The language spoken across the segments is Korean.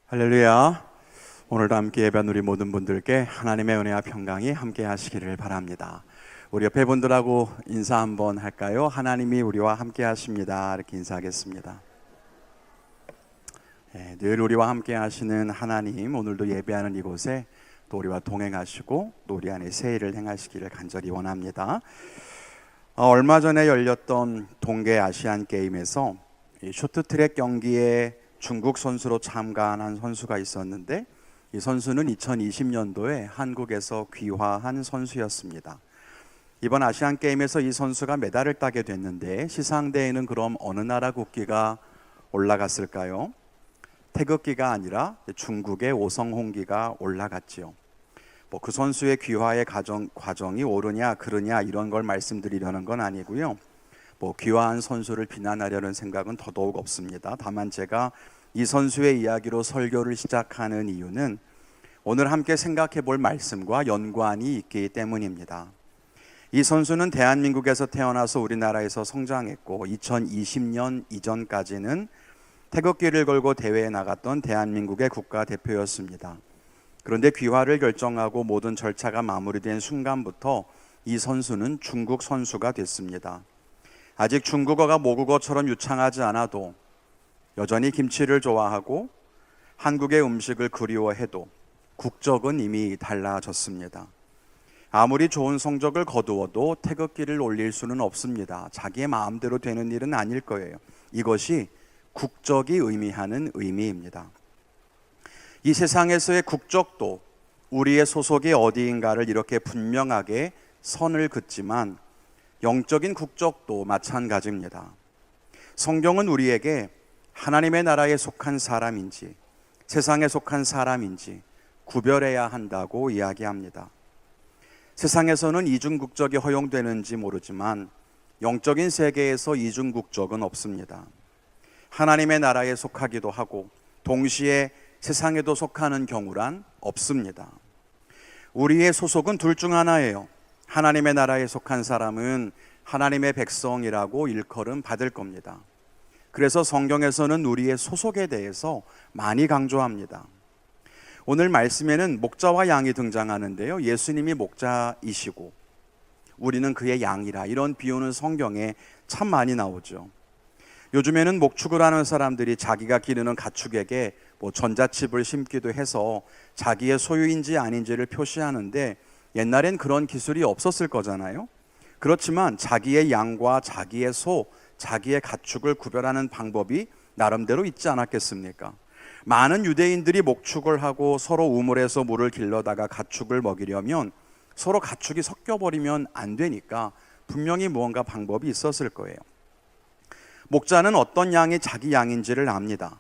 할렐루야. 오늘도 함께 예배한 우리 모든 분들께 하나님의 은혜와 평강이 함께 하시기를 바랍니다. 우리 옆에 분들하고 인사 한번 할까요? 하나님이 우리와 함께 하십니다. 이렇게 인사하겠습니다. 늘 우리와 함께 하시는 하나님, 오늘도 예배하는 이곳에 또 우리와 동행하시고 또 우리 안에 새 일을 행하시기를 간절히 원합니다. 얼마 전에 열렸던 동계 아시안 게임에서 쇼트트랙 경기에 중국 선수로 참가한 선수가 있었는데, 이 선수는 2020년도에 한국에서 귀화한 선수였습니다. 이번 아시안 게임에서 이 선수가 메달을 따게 됐는데, 시상대에는 그럼 어느 나라 국기가 올라갔을까요? 태극기가 아니라 중국의 오성홍기가 올라갔지요. 그 선수의 귀화의 과정이 옳으냐 그르냐 이런 걸 말씀드리려는 건 아니고요. 귀화한 선수를 비난하려는 생각은 더더욱 없습니다. 다만 제가 이 선수의 이야기로 설교를 시작하는 이유는 오늘 함께 생각해 볼 말씀과 연관이 있기 때문입니다. 이 선수는 대한민국에서 태어나서 우리나라에서 성장했고 2020년 이전까지는 태극기를 걸고 대회에 나갔던 대한민국의 국가대표였습니다. 그런데 귀화를 결정하고 모든 절차가 마무리된 순간부터 이 선수는 중국 선수가 됐습니다. 아직 중국어가 모국어처럼 유창하지 않아도 여전히 김치를 좋아하고 한국의 음식을 그리워해도 국적은 이미 달라졌습니다. 아무리 좋은 성적을 거두어도 태극기를 올릴 수는 없습니다. 자기의 마음대로 되는 일은 아닐 거예요. 이것이 국적이 의미하는 의미입니다. 이 세상에서의 국적도 우리의 소속이 어디인가를 이렇게 분명하게 선을 긋지만 영적인 국적도 마찬가지입니다. 성경은 우리에게 하나님의 나라에 속한 사람인지 세상에 속한 사람인지 구별해야 한다고 이야기합니다. 세상에서는 이중국적이 허용되는지 모르지만 영적인 세계에서 이중국적은 없습니다. 하나님의 나라에 속하기도 하고 동시에 세상에도 속하는 경우란 없습니다. 우리의 소속은 둘 중 하나예요. 하나님의 나라에 속한 사람은 하나님의 백성이라고 일컬음 받을 겁니다. 그래서 성경에서는 우리의 소속에 대해서 많이 강조합니다. 오늘 말씀에는 목자와 양이 등장하는데요, 예수님이 목자이시고 우리는 그의 양이라, 이런 비유는 성경에 참 많이 나오죠. 요즘에는 목축을 하는 사람들이 자기가 기르는 가축에게 전자칩을 심기도 해서 자기의 소유인지 아닌지를 표시하는데, 옛날엔 그런 기술이 없었을 거잖아요. 그렇지만 자기의 양과 자기의 소, 자기의 가축을 구별하는 방법이 나름대로 있지 않았겠습니까? 많은 유대인들이 목축을 하고 서로 우물에서 물을 길러다가 가축을 먹이려면 서로 가축이 섞여버리면 안 되니까 분명히 무언가 방법이 있었을 거예요. 목자는 어떤 양이 자기 양인지를 압니다.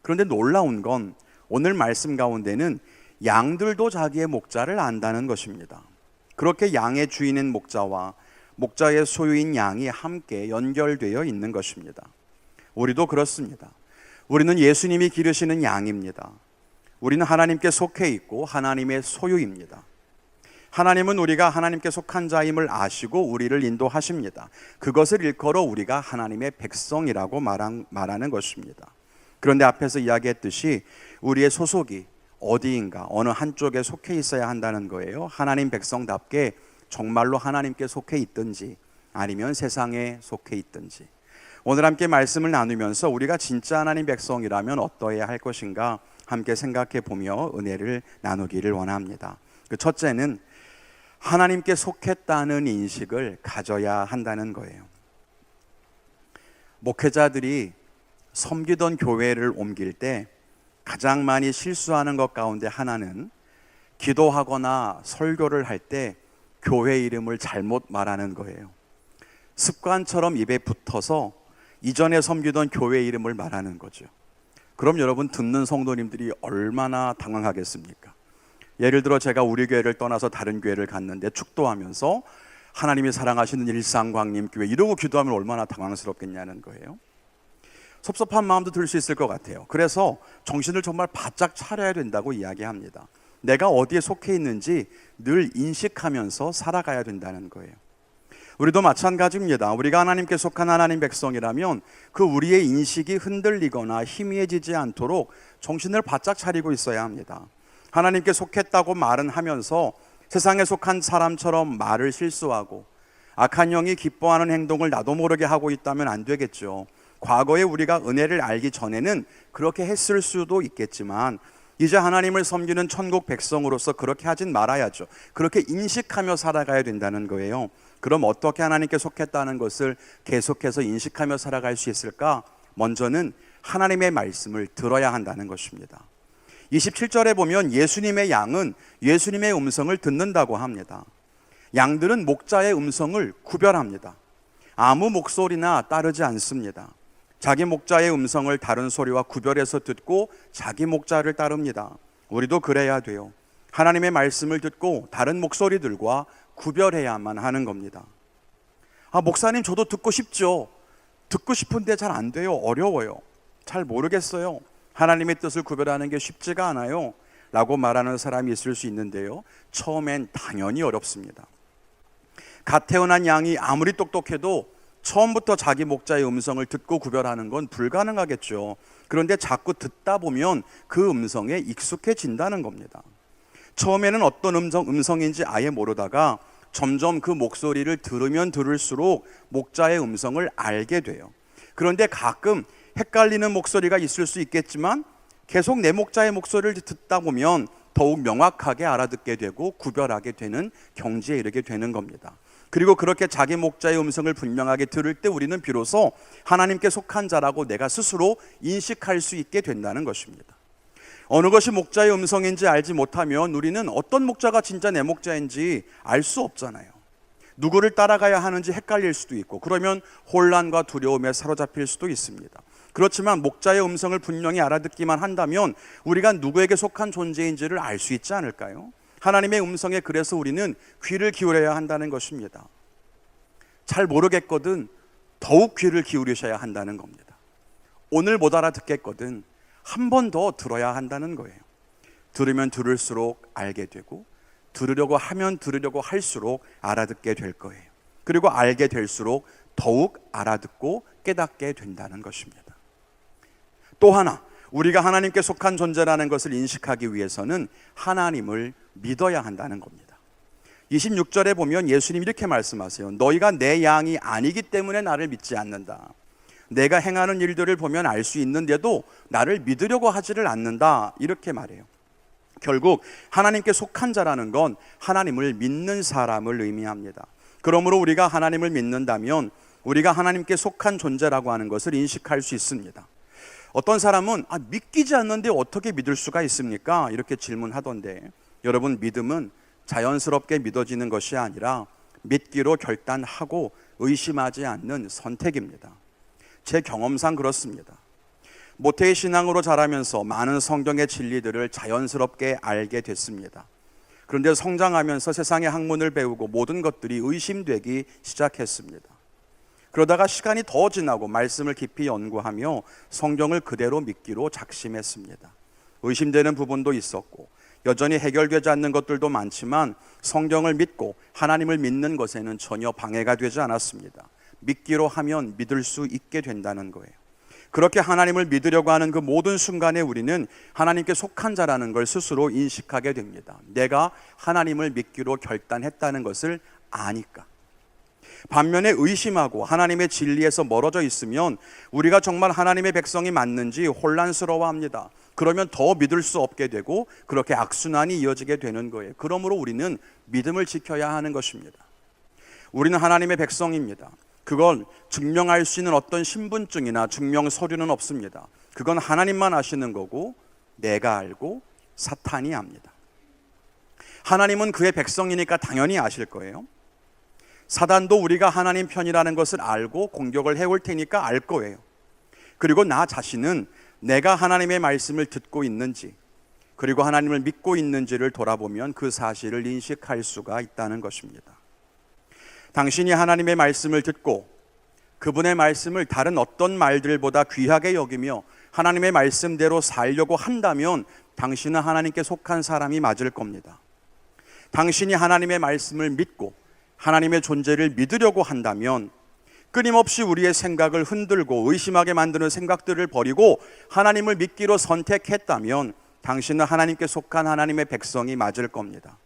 그런데 놀라운 건 오늘 말씀 가운데는 양들도 자기의 목자를 안다는 것입니다. 그렇게 양의 주인인 목자와 목자의 소유인 양이 함께 연결되어 있는 것입니다. 우리도 그렇습니다. 우리는 예수님이 기르시는 양입니다. 우리는 하나님께 속해 있고 하나님의 소유입니다. 하나님은 우리가 하나님께 속한 자임을 아시고 우리를 인도하십니다. 그것을 일컬어 우리가 하나님의 백성이라고 말하는 것입니다. 그런데 앞에서 이야기했듯이 우리의 소속이 어디인가, 어느 한쪽에 속해 있어야 한다는 거예요. 하나님 백성답게 정말로 하나님께 속해 있든지 아니면 세상에 속해 있든지. 오늘 함께 말씀을 나누면서 우리가 진짜 하나님 백성이라면 어떠해야 할 것인가 함께 생각해 보며 은혜를 나누기를 원합니다. 그 첫째는 하나님께 속했다는 인식을 가져야 한다는 거예요. 목회자들이 섬기던 교회를 옮길 때 가장 많이 실수하는 것 가운데 하나는 기도하거나 설교를 할 때 교회 이름을 잘못 말하는 거예요. 습관처럼 입에 붙어서 이전에 섬기던 교회 이름을 말하는 거죠. 그럼 여러분, 듣는 성도님들이 얼마나 당황하겠습니까? 예를 들어 제가 우리 교회를 떠나서 다른 교회를 갔는데 축도하면서 하나님이 사랑하시는 일상광림교회 이러고 기도하면 얼마나 당황스럽겠냐는 거예요. 섭섭한 마음도 들 수 있을 것 같아요. 그래서 정신을 정말 바짝 차려야 된다고 이야기합니다. 내가 어디에 속해 있는지 늘 인식하면서 살아가야 된다는 거예요. 우리도 마찬가지입니다. 우리가 하나님께 속한 하나님 백성이라면 그 우리의 인식이 흔들리거나 희미해지지 않도록 정신을 바짝 차리고 있어야 합니다. 하나님께 속했다고 말은 하면서 세상에 속한 사람처럼 말을 실수하고 악한 영이 기뻐하는 행동을 나도 모르게 하고 있다면 안 되겠죠. 과거에 우리가 은혜를 알기 전에는 그렇게 했을 수도 있겠지만 이제 하나님을 섬기는 천국 백성으로서 그렇게 하진 말아야죠. 그렇게 인식하며 살아가야 된다는 거예요. 그럼 어떻게 하나님께 속했다는 것을 계속해서 인식하며 살아갈 수 있을까? 먼저는 하나님의 말씀을 들어야 한다는 것입니다. 27절에 보면 예수님의 양은 예수님의 음성을 듣는다고 합니다. 양들은 목자의 음성을 구별합니다. 아무 목소리나 따르지 않습니다. 자기 목자의 음성을 다른 소리와 구별해서 듣고 자기 목자를 따릅니다. 우리도 그래야 돼요. 하나님의 말씀을 듣고 다른 목소리들과 구별해야만 하는 겁니다. 목사님, 저도 듣고 싶죠. 듣고 싶은데 잘 안 돼요. 어려워요. 잘 모르겠어요. 하나님의 뜻을 구별하는 게 쉽지가 않아요 라고 말하는 사람이 있을 수 있는데요, 처음엔 당연히 어렵습니다. 갓 태어난 양이 아무리 똑똑해도 처음부터 자기 목자의 음성을 듣고 구별하는 건 불가능하겠죠. 그런데 자꾸 듣다 보면 그 음성에 익숙해진다는 겁니다. 처음에는 어떤 음성인지 아예 모르다가 점점 그 목소리를 들으면 들을수록 목자의 음성을 알게 돼요. 그런데 가끔 헷갈리는 목소리가 있을 수 있겠지만 계속 내 목자의 목소리를 듣다 보면 더욱 명확하게 알아듣게 되고 구별하게 되는 경지에 이르게 되는 겁니다. 그리고 그렇게 자기 목자의 음성을 분명하게 들을 때 우리는 비로소 하나님께 속한 자라고 내가 스스로 인식할 수 있게 된다는 것입니다. 어느 것이 목자의 음성인지 알지 못하면 우리는 어떤 목자가 진짜 내 목자인지 알 수 없잖아요. 누구를 따라가야 하는지 헷갈릴 수도 있고, 그러면 혼란과 두려움에 사로잡힐 수도 있습니다. 그렇지만 목자의 음성을 분명히 알아듣기만 한다면 우리가 누구에게 속한 존재인지를 알 수 있지 않을까요? 하나님의 음성에 그래서 우리는 귀를 기울여야 한다는 것입니다. 잘 모르겠거든 더욱 귀를 기울이셔야 한다는 겁니다. 오늘 못 알아듣겠거든 한 번 더 들어야 한다는 거예요. 들으면 들을수록 알게 되고, 들으려고 하면 들으려고 할수록 알아듣게 될 거예요. 그리고 알게 될수록 더욱 알아듣고 깨닫게 된다는 것입니다. 또 하나, 우리가 하나님께 속한 존재라는 것을 인식하기 위해서는 하나님을 믿어야 한다는 겁니다. 26절에 보면 예수님이 이렇게 말씀하세요. 너희가 내 양이 아니기 때문에 나를 믿지 않는다. 내가 행하는 일들을 보면 알 수 있는데도 나를 믿으려고 하지를 않는다. 이렇게 말해요. 결국 하나님께 속한 자라는 건 하나님을 믿는 사람을 의미합니다. 그러므로 우리가 하나님을 믿는다면 우리가 하나님께 속한 존재라고 하는 것을 인식할 수 있습니다. 어떤 사람은 믿기지 않는데 어떻게 믿을 수가 있습니까? 이렇게 질문하던데, 여러분, 믿음은 자연스럽게 믿어지는 것이 아니라 믿기로 결단하고 의심하지 않는 선택입니다. 제 경험상 그렇습니다. 모태의 신앙으로 자라면서 많은 성경의 진리들을 자연스럽게 알게 됐습니다. 그런데 성장하면서 세상의 학문을 배우고 모든 것들이 의심되기 시작했습니다. 그러다가 시간이 더 지나고 말씀을 깊이 연구하며 성경을 그대로 믿기로 작심했습니다. 의심되는 부분도 있었고 여전히 해결되지 않는 것들도 많지만 성경을 믿고 하나님을 믿는 것에는 전혀 방해가 되지 않았습니다. 믿기로 하면 믿을 수 있게 된다는 거예요. 그렇게 하나님을 믿으려고 하는 그 모든 순간에 우리는 하나님께 속한 자라는 걸 스스로 인식하게 됩니다. 내가 하나님을 믿기로 결단했다는 것을 아니까. 반면에 의심하고 하나님의 진리에서 멀어져 있으면 우리가 정말 하나님의 백성이 맞는지 혼란스러워합니다. 그러면 더 믿을 수 없게 되고 그렇게 악순환이 이어지게 되는 거예요. 그러므로 우리는 믿음을 지켜야 하는 것입니다. 우리는 하나님의 백성입니다. 그걸 증명할 수 있는 어떤 신분증이나 증명 서류는 없습니다. 그건 하나님만 아시는 거고 내가 알고 사탄이 압니다. 하나님은 그의 백성이니까 당연히 아실 거예요. 사단도 우리가 하나님 편이라는 것을 알고 공격을 해올 테니까 알 거예요. 그리고 나 자신은 내가 하나님의 말씀을 듣고 있는지, 그리고 하나님을 믿고 있는지를 돌아보면 그 사실을 인식할 수가 있다는 것입니다. 당신이 하나님의 말씀을 듣고 그분의 말씀을 다른 어떤 말들보다 귀하게 여기며 하나님의 말씀대로 살려고 한다면 당신은 하나님께 속한 사람이 맞을 겁니다. 당신이 하나님의 말씀을 믿고 하나님의 존재를 믿으려고 한다면 끊임없이 우리의 생각을 흔들고 의심하게 만드는 생각들을 버리고 하나님을 믿기로 선택했다면 당신은 하나님께 속한 하나님의 백성이 맞을 겁니다.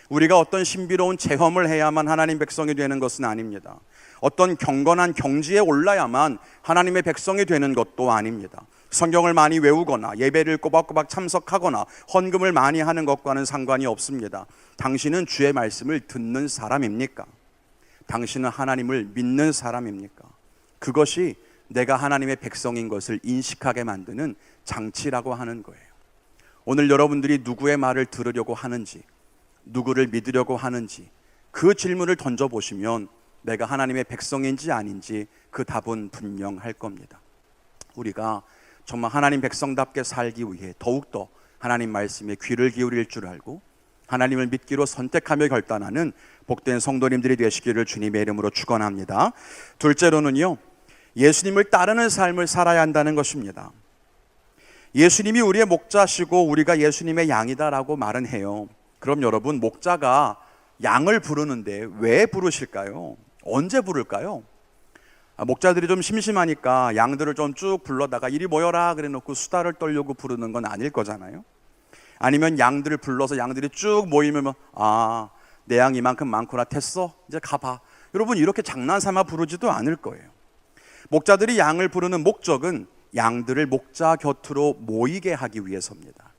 우리가 어떤 신비로운 체험을 해야만 하나님 백성이 되는 것은 아닙니다. 어떤 경건한 경지에 올라야만 하나님의 백성이 되는 것도 아닙니다. 성경을 많이 외우거나 예배를 꼬박꼬박 참석하거나 헌금을 많이 하는 것과는 상관이 없습니다. 당신은 주의 말씀을 듣는 사람입니까? 당신은 하나님을 믿는 사람입니까? 그것이 내가 하나님의 백성인 것을 인식하게 만드는 장치라고 하는 거예요. 오늘 여러분들이 누구의 말을 들으려고 하는지, 누구를 믿으려고 하는지 그 질문을 던져보시면 내가 하나님의 백성인지 아닌지 그 답은 분명할 겁니다. 우리가 정말 하나님 백성답게 살기 위해 더욱더 하나님 말씀에 귀를 기울일 줄 알고 하나님을 믿기로 선택하며 결단하는 복된 성도님들이 되시기를 주님의 이름으로 축원합니다. 둘째로는요, 예수님을 따르는 삶을 살아야 한다는 것입니다. 예수님이 우리의 목자시고 우리가 예수님의 양이다라고 말은 해요. 그럼 여러분, 목자가 양을 부르는데 왜 부르실까요? 언제 부를까요? 목자들이 좀 심심하니까 양들을 좀 쭉 불러다가 이리 모여라 그래 놓고 수다를 떨려고 부르는 건 아닐 거잖아요. 아니면 양들을 불러서 양들이 쭉 모이면 내 양 이만큼 많구나, 됐어 이제 가봐, 여러분 이렇게 장난삼아 부르지도 않을 거예요. 목자들이 양을 부르는 목적은 양들을 목자 곁으로 모이게 하기 위해서입니다.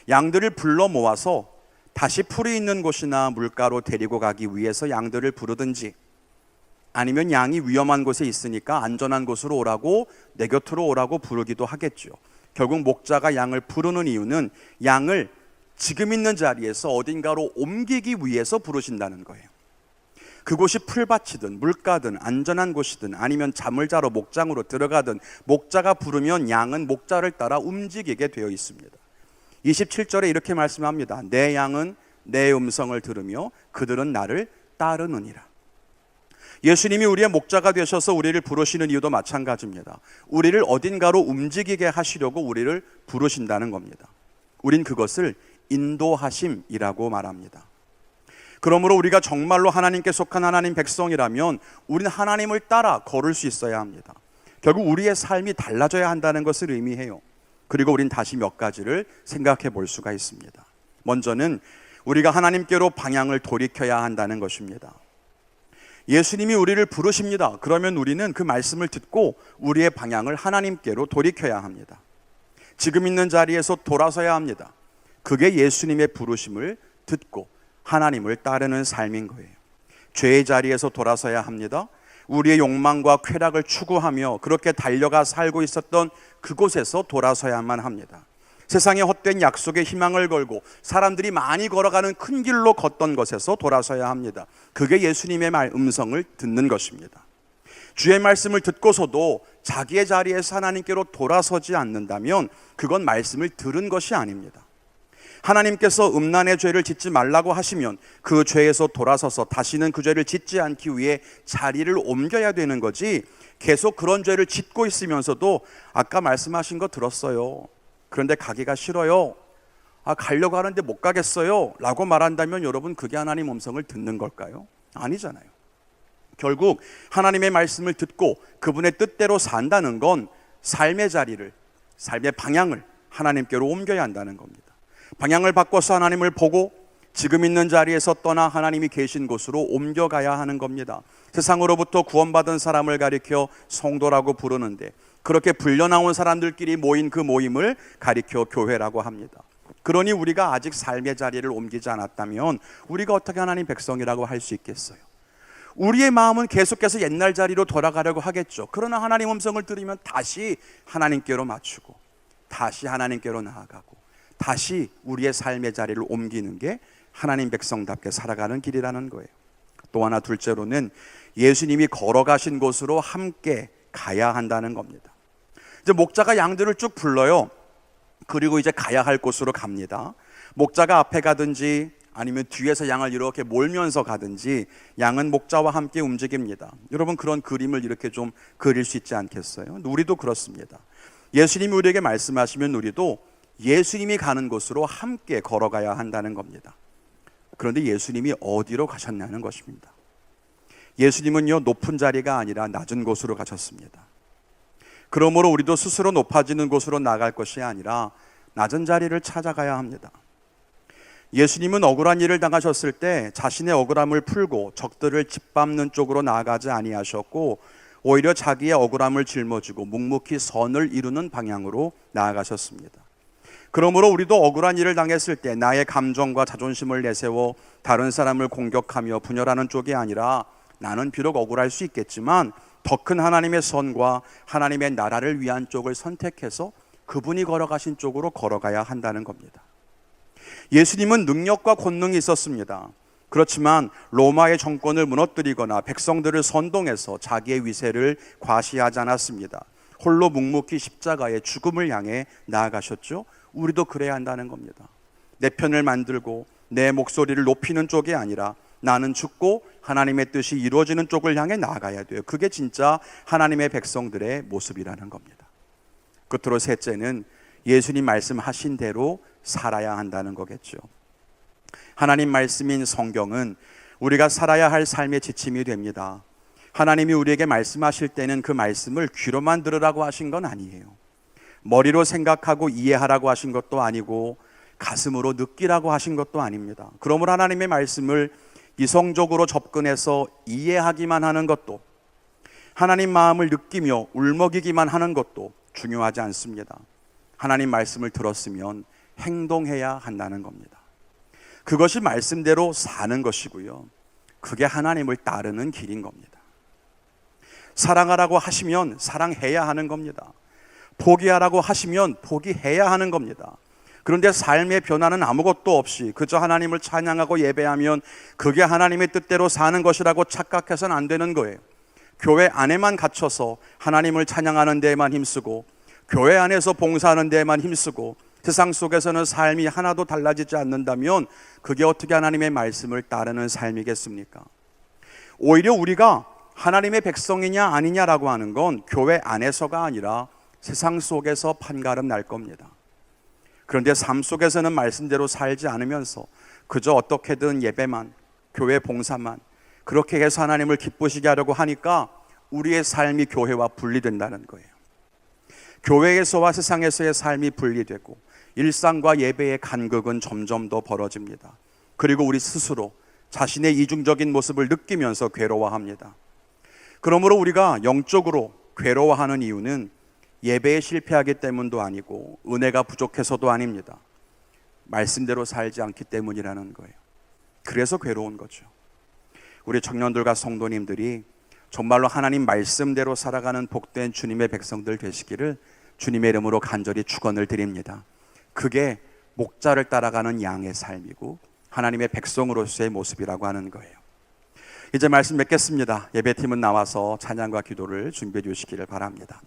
양들을 불러 모아서 다시 풀이 있는 곳이나 물가로 데리고 가기 위해서 양들을 부르든지, 아니면 양이 위험한 곳에 있으니까 안전한 곳으로 오라고, 내 곁으로 오라고 부르기도 하겠죠. 결국 목자가 양을 부르는 이유는 양을 지금 있는 자리에서 어딘가로 옮기기 위해서 부르신다는 거예요. 그곳이 풀밭이든 물가든 안전한 곳이든 아니면 잠을 자러 목장으로 들어가든 목자가 부르면 양은 목자를 따라 움직이게 되어 있습니다. 27절에 이렇게 말씀합니다. 내 양은 내 음성을 들으며 그들은 나를 따르느니라. 예수님이 우리의 목자가 되셔서 우리를 부르시는 이유도 마찬가지입니다. 우리를 어딘가로 움직이게 하시려고 우리를 부르신다는 겁니다. 우린 그것을 인도하심이라고 말합니다. 그러므로 우리가 정말로 하나님께 속한 하나님 백성이라면 우리는 하나님을 따라 걸을 수 있어야 합니다. 결국 우리의 삶이 달라져야 한다는 것을 의미해요. 그리고 우린 다시 몇 가지를 생각해 볼 수가 있습니다. 먼저는 우리가 하나님께로 방향을 돌이켜야 한다는 것입니다. 예수님이 우리를 부르십니다. 그러면 우리는 그 말씀을 듣고 우리의 방향을 하나님께로 돌이켜야 합니다. 지금 있는 자리에서 돌아서야 합니다. 그게 예수님의 부르심을 듣고 하나님을 따르는 삶인 거예요. 죄의 자리에서 돌아서야 합니다. 우리의 욕망과 쾌락을 추구하며 그렇게 달려가 살고 있었던 그곳에서 돌아서야만 합니다. 세상의 헛된 약속에 희망을 걸고 사람들이 많이 걸어가는 큰 길로 걷던 것에서 돌아서야 합니다. 그게 예수님의 음성을 듣는 것입니다. 주의 말씀을 듣고서도 자기의 자리에서 하나님께로 돌아서지 않는다면 그건 말씀을 들은 것이 아닙니다. 하나님께서 음란의 죄를 짓지 말라고 하시면 그 죄에서 돌아서서 다시는 그 죄를 짓지 않기 위해 자리를 옮겨야 되는 거지, 계속 그런 죄를 짓고 있으면서도 아까 말씀하신 거 들었어요, 그런데 가기가 싫어요, 가려고 하는데 못 가겠어요 라고 말한다면 여러분, 그게 하나님 음성을 듣는 걸까요? 아니잖아요. 결국 하나님의 말씀을 듣고 그분의 뜻대로 산다는 건 삶의 자리를, 삶의 방향을 하나님께로 옮겨야 한다는 겁니다. 방향을 바꿔서 하나님을 보고 지금 있는 자리에서 떠나 하나님이 계신 곳으로 옮겨가야 하는 겁니다. 세상으로부터 구원받은 사람을 가리켜 성도라고 부르는데 그렇게 불려나온 사람들끼리 모인 그 모임을 가리켜 교회라고 합니다. 그러니 우리가 아직 삶의 자리를 옮기지 않았다면 우리가 어떻게 하나님 백성이라고 할 수 있겠어요? 우리의 마음은 계속해서 옛날 자리로 돌아가려고 하겠죠. 그러나 하나님 음성을 들으면 다시 하나님께로 맞추고 다시 하나님께로 나아가고 다시 우리의 삶의 자리를 옮기는 게 하나님 백성답게 살아가는 길이라는 거예요. 또 하나, 둘째로는 예수님이 걸어가신 곳으로 함께 가야 한다는 겁니다. 이제 목자가 양들을 쭉 불러요. 그리고 이제 가야 할 곳으로 갑니다. 목자가 앞에 가든지 아니면 뒤에서 양을 이렇게 몰면서 가든지 양은 목자와 함께 움직입니다. 여러분, 그런 그림을 이렇게 좀 그릴 수 있지 않겠어요? 우리도 그렇습니다. 예수님이 우리에게 말씀하시면 우리도 예수님이 가는 곳으로 함께 걸어가야 한다는 겁니다. 그런데 예수님이 어디로 가셨냐는 것입니다. 예수님은요, 높은 자리가 아니라 낮은 곳으로 가셨습니다. 그러므로 우리도 스스로 높아지는 곳으로 나갈 것이 아니라 낮은 자리를 찾아가야 합니다. 예수님은 억울한 일을 당하셨을 때 자신의 억울함을 풀고 적들을 짓밟는 쪽으로 나아가지 아니하셨고, 오히려 자기의 억울함을 짊어지고 묵묵히 선을 이루는 방향으로 나아가셨습니다. 그러므로 우리도 억울한 일을 당했을 때 나의 감정과 자존심을 내세워 다른 사람을 공격하며 분열하는 쪽이 아니라, 나는 비록 억울할 수 있겠지만 더 큰 하나님의 선과 하나님의 나라를 위한 쪽을 선택해서 그분이 걸어가신 쪽으로 걸어가야 한다는 겁니다. 예수님은 능력과 권능이 있었습니다. 그렇지만 로마의 정권을 무너뜨리거나 백성들을 선동해서 자기의 위세를 과시하지 않았습니다. 홀로 묵묵히 십자가의 죽음을 향해 나아가셨죠. 우리도 그래야 한다는 겁니다. 내 편을 만들고 내 목소리를 높이는 쪽이 아니라 나는 죽고 하나님의 뜻이 이루어지는 쪽을 향해 나아가야 돼요. 그게 진짜 하나님의 백성들의 모습이라는 겁니다. 끝으로 셋째는 예수님 말씀하신 대로 살아야 한다는 거겠죠. 하나님 말씀인 성경은 우리가 살아야 할 삶의 지침이 됩니다. 하나님이 우리에게 말씀하실 때는 그 말씀을 귀로만 들으라고 하신 건 아니에요. 머리로 생각하고 이해하라고 하신 것도 아니고 가슴으로 느끼라고 하신 것도 아닙니다. 그러므로 하나님의 말씀을 이성적으로 접근해서 이해하기만 하는 것도, 하나님 마음을 느끼며 울먹이기만 하는 것도 중요하지 않습니다. 하나님 말씀을 들었으면 행동해야 한다는 겁니다. 그것이 말씀대로 사는 것이고요, 그게 하나님을 따르는 길인 겁니다. 사랑하라고 하시면 사랑해야 하는 겁니다. 포기하라고 하시면 포기해야 하는 겁니다. 그런데 삶의 변화는 아무것도 없이 그저 하나님을 찬양하고 예배하면 그게 하나님의 뜻대로 사는 것이라고 착각해서는 안 되는 거예요. 교회 안에만 갇혀서 하나님을 찬양하는 데에만 힘쓰고, 교회 안에서 봉사하는 데에만 힘쓰고, 세상 속에서는 삶이 하나도 달라지지 않는다면 그게 어떻게 하나님의 말씀을 따르는 삶이겠습니까? 오히려 우리가 하나님의 백성이냐 아니냐라고 하는 건 교회 안에서가 아니라 세상 속에서 판가름 날 겁니다. 그런데 삶 속에서는 말씀대로 살지 않으면서 그저 어떻게든 예배만, 교회 봉사만 그렇게 해서 하나님을 기쁘시게 하려고 하니까 우리의 삶이 교회와 분리된다는 거예요. 교회에서와 세상에서의 삶이 분리되고 일상과 예배의 간극은 점점 더 벌어집니다. 그리고 우리 스스로 자신의 이중적인 모습을 느끼면서 괴로워합니다. 그러므로 우리가 영적으로 괴로워하는 이유는 예배에 실패하기 때문도 아니고 은혜가 부족해서도 아닙니다. 말씀대로 살지 않기 때문이라는 거예요. 그래서 괴로운 거죠. 우리 청년들과 성도님들이 정말로 하나님 말씀대로 살아가는 복된 주님의 백성들 되시기를 주님의 이름으로 간절히 축원을 드립니다. 그게 목자를 따라가는 양의 삶이고 하나님의 백성으로서의 모습이라고 하는 거예요. 이제 말씀 맺겠습니다. 예배팀은 나와서 찬양과 기도를 준비해 주시기를 바랍니다.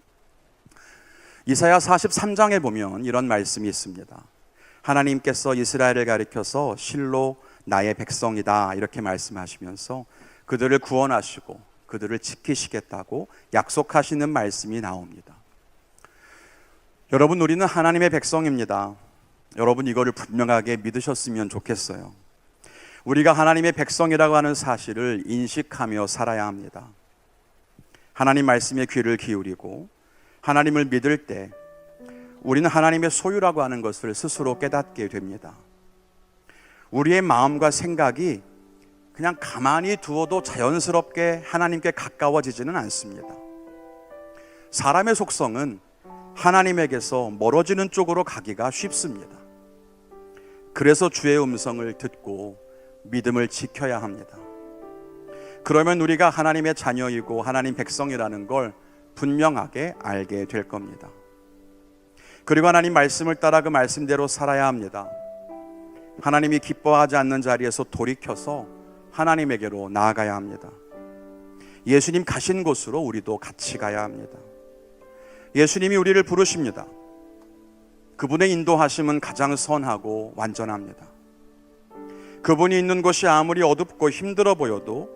이사야 43장에 보면 이런 말씀이 있습니다. 하나님께서 이스라엘을 가리켜서 실로 나의 백성이다 이렇게 말씀하시면서 그들을 구원하시고 그들을 지키시겠다고 약속하시는 말씀이 나옵니다. 여러분, 우리는 하나님의 백성입니다. 여러분, 이거를 분명하게 믿으셨으면 좋겠어요. 우리가 하나님의 백성이라고 하는 사실을 인식하며 살아야 합니다. 하나님 말씀에 귀를 기울이고 하나님을 믿을 때 우리는 하나님의 소유라고 하는 것을 스스로 깨닫게 됩니다. 우리의 마음과 생각이 그냥 가만히 두어도 자연스럽게 하나님께 가까워지지는 않습니다. 사람의 속성은 하나님에게서 멀어지는 쪽으로 가기가 쉽습니다. 그래서 주의 음성을 듣고 믿음을 지켜야 합니다. 그러면 우리가 하나님의 자녀이고 하나님 백성이라는 걸 분명하게 알게 될 겁니다. 그리고 하나님 말씀을 따라 그 말씀대로 살아야 합니다. 하나님이 기뻐하지 않는 자리에서 돌이켜서 하나님에게로 나아가야 합니다. 예수님 가신 곳으로 우리도 같이 가야 합니다. 예수님이 우리를 부르십니다. 그분의 인도하심은 가장 선하고 완전합니다. 그분이 있는 곳이 아무리 어둡고 힘들어 보여도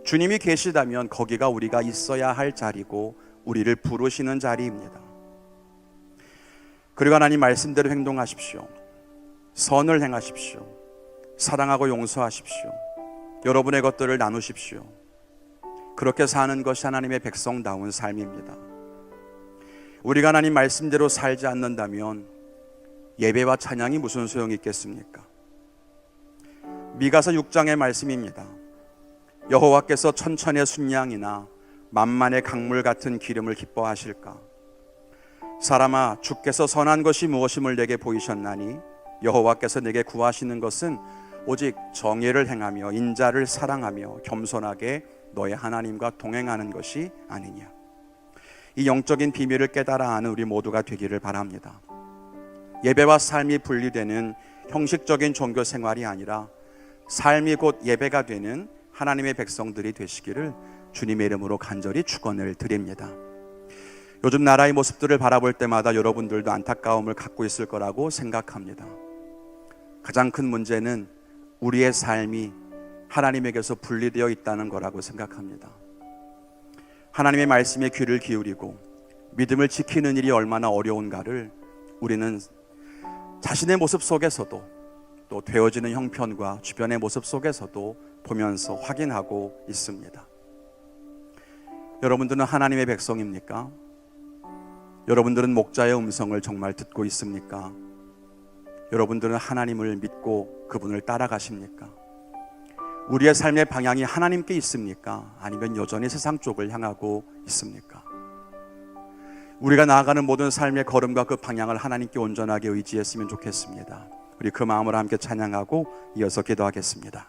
주님이 계시다면 거기가 우리가 있어야 할 자리고 우리를 부르시는 자리입니다. 그리고 하나님 말씀대로 행동하십시오. 선을 행하십시오. 사랑하고 용서하십시오. 여러분의 것들을 나누십시오. 그렇게 사는 것이 하나님의 백성다운 삶입니다. 우리가 하나님 말씀대로 살지 않는다면 예배와 찬양이 무슨 소용이 있겠습니까? 미가서 6장의 말씀입니다. 여호와께서 천천의 순양이나 만만의 강물 같은 기름을 기뻐하실까? 사람아, 주께서 선한 것이 무엇임을 내게 보이셨나니 여호와께서 내게 구하시는 것은 오직 정의를 행하며 인자를 사랑하며 겸손하게 너의 하나님과 동행하는 것이 아니냐. 이 영적인 비밀을 깨달아 아는 우리 모두가 되기를 바랍니다. 예배와 삶이 분리되는 형식적인 종교 생활이 아니라 삶이 곧 예배가 되는 하나님의 백성들이 되시기를 주님의 이름으로 간절히 축원을 드립니다. 요즘 나라의 모습들을 바라볼 때마다 여러분들도 안타까움을 갖고 있을 거라고 생각합니다. 가장 큰 문제는 우리의 삶이 하나님에게서 분리되어 있다는 거라고 생각합니다. 하나님의 말씀에 귀를 기울이고 믿음을 지키는 일이 얼마나 어려운가를 우리는 자신의 모습 속에서도 또 되어지는 형편과 주변의 모습 속에서도 보면서 확인하고 있습니다. 여러분들은 하나님의 백성입니까? 여러분들은 목자의 음성을 정말 듣고 있습니까? 여러분들은 하나님을 믿고 그분을 따라가십니까? 우리의 삶의 방향이 하나님께 있습니까? 아니면 여전히 세상 쪽을 향하고 있습니까? 우리가 나아가는 모든 삶의 걸음과 그 방향을 하나님께 온전하게 의지했으면 좋겠습니다. 우리 그 마음으로 함께 찬양하고 이어서 기도하겠습니다.